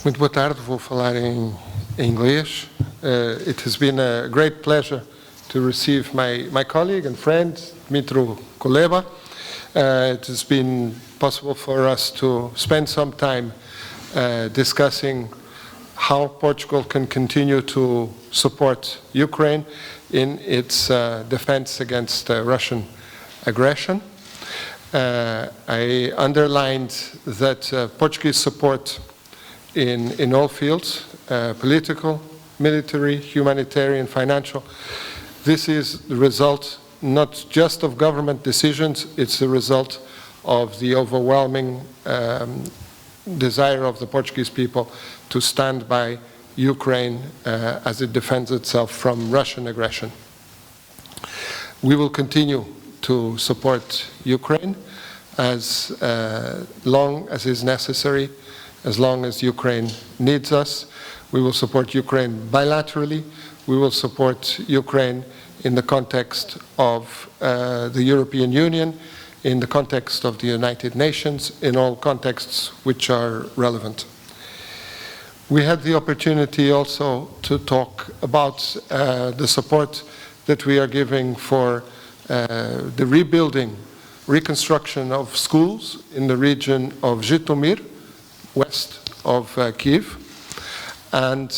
Muito boa tarde, vou falar em inglês. It has been a great pleasure to receive my colleague and friend, Dmytro Kuleba. It has been possible for us to spend some time discussing how Portugal can continue to support Ukraine in its defense against Russian aggression. I underlined that Portuguese support in all fields, political, military, humanitarian, financial, this is the result not just of government decisions, it's the result of the overwhelming desire of the Portuguese people to stand by Ukraine as it defends itself from Russian aggression. We will continue to support Ukraine as long as is necessary, as long as Ukraine needs us. We will support Ukraine bilaterally. We will support Ukraine in the context of the European Union, in the context of the United Nations, in all contexts which are relevant. We had the opportunity also to talk about the support that we are giving for the rebuilding, reconstruction of schools in the region of Zhytomyr, west of Kiev. And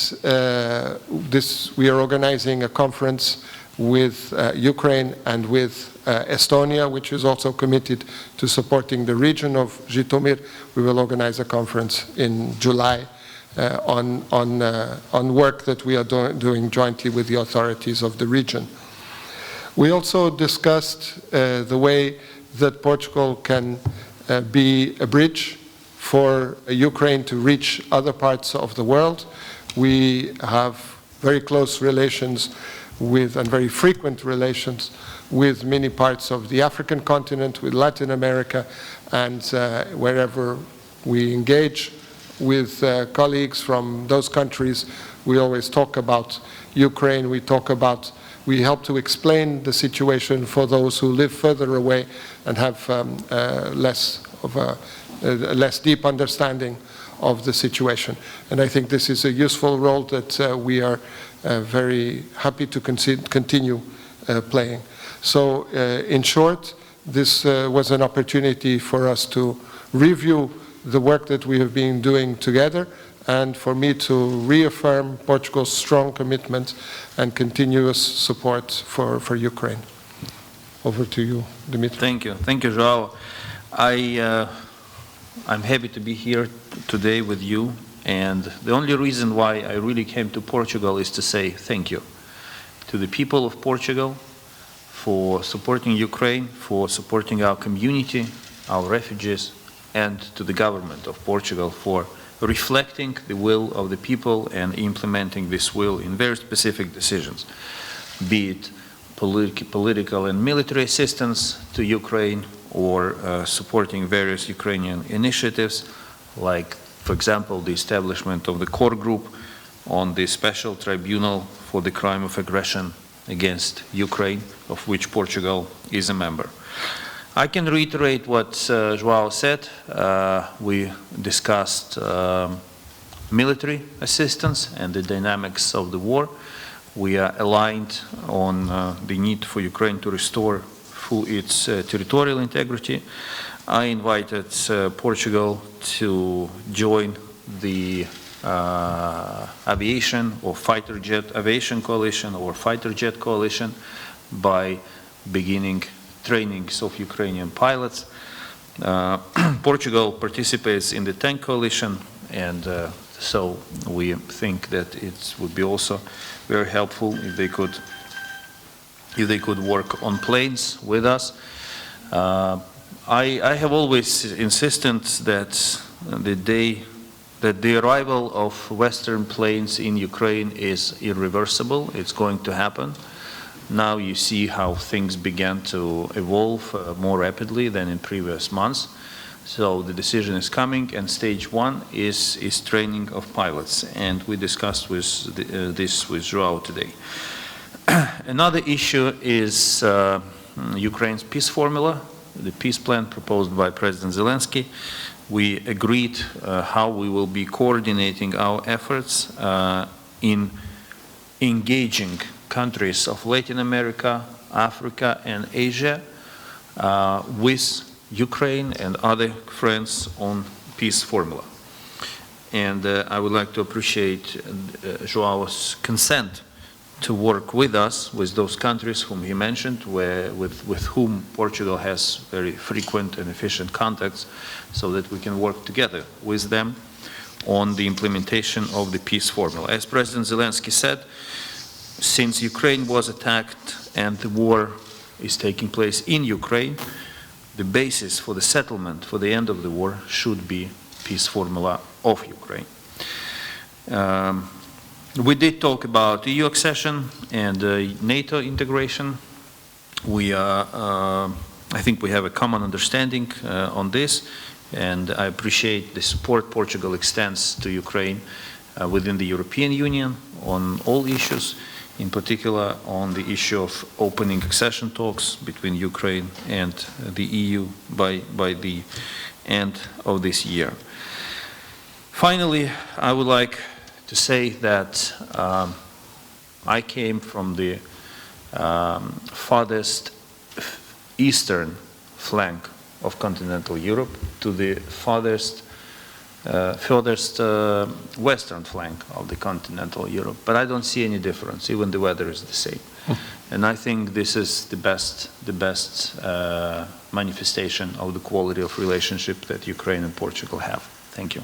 we are organizing a conference with Ukraine and with Estonia, which is also committed to supporting the region of Zhytomyr. We will organize a conference in July on work that we are doing jointly with the authorities of the region. We also discussed the way that Portugal can be a bridge for Ukraine to reach other parts of the world. We have very close relations with, and very frequent relations with many parts of the African continent, with Latin America, and wherever we engage with colleagues from those countries, we always talk about Ukraine, we help to explain the situation for those who live further away and have less deep understanding of the situation. And I think this is a useful role that we are very happy to continue playing. So in short, this was an opportunity for us to review the work that we have been doing together, and for me to reaffirm Portugal's strong commitment and continuous support for Ukraine. Over to you, Dmytro. Thank you, João. I'm happy to be here today with you, and the only reason why I really came to Portugal is to say thank you to the people of Portugal for supporting Ukraine, for supporting our community, our refugees, and to the government of Portugal for reflecting the will of the people and implementing this will in very specific decisions, be it political and military assistance to Ukraine, or supporting various Ukrainian initiatives, like, for example, the establishment of the core group on the special tribunal for the crime of aggression against Ukraine, of which Portugal is a member. I can reiterate what João said. We discussed military assistance and the dynamics of the war. We are aligned on the need for Ukraine to restore its territorial integrity. I invited Portugal to join the aviation or fighter jet aviation coalition or fighter jet coalition by beginning trainings of Ukrainian pilots. Portugal participates in the tank coalition, and so we think that it would be also very helpful if they could work on planes with us. I have always insisted that the arrival of Western planes in Ukraine is irreversible. It's going to happen. Now you see how things began to evolve more rapidly than in previous months. So the decision is coming, and stage one is training of pilots, and we discussed this with João today. Another issue is Ukraine's peace formula, the peace plan proposed by President Zelensky. we agreed how we will be coordinating our efforts in engaging countries of Latin America, Africa, and Asia with Ukraine and other friends on peace formula. And I would like to appreciate Joao's consent to work with us, with those countries whom he mentioned, with whom Portugal has very frequent and efficient contacts, so that we can work together with them on the implementation of the peace formula. As President Zelensky said, since Ukraine was attacked and the war is taking place in Ukraine, the basis for the settlement, for the end of the war, should be peace formula of Ukraine. We did talk about EU accession and NATO integration. I think we have a common understanding on this, and I appreciate the support Portugal extends to Ukraine within the European Union on all issues, in particular on the issue of opening accession talks between Ukraine and the EU by the end of this year. Finally, I would like to say that I came from the farthest eastern flank of continental Europe to the furthest western flank of the continental Europe, but I don't see any difference. Even the weather is the same. And I think this is the best manifestation of the quality of relationship that Ukraine and Portugal have. Thank you.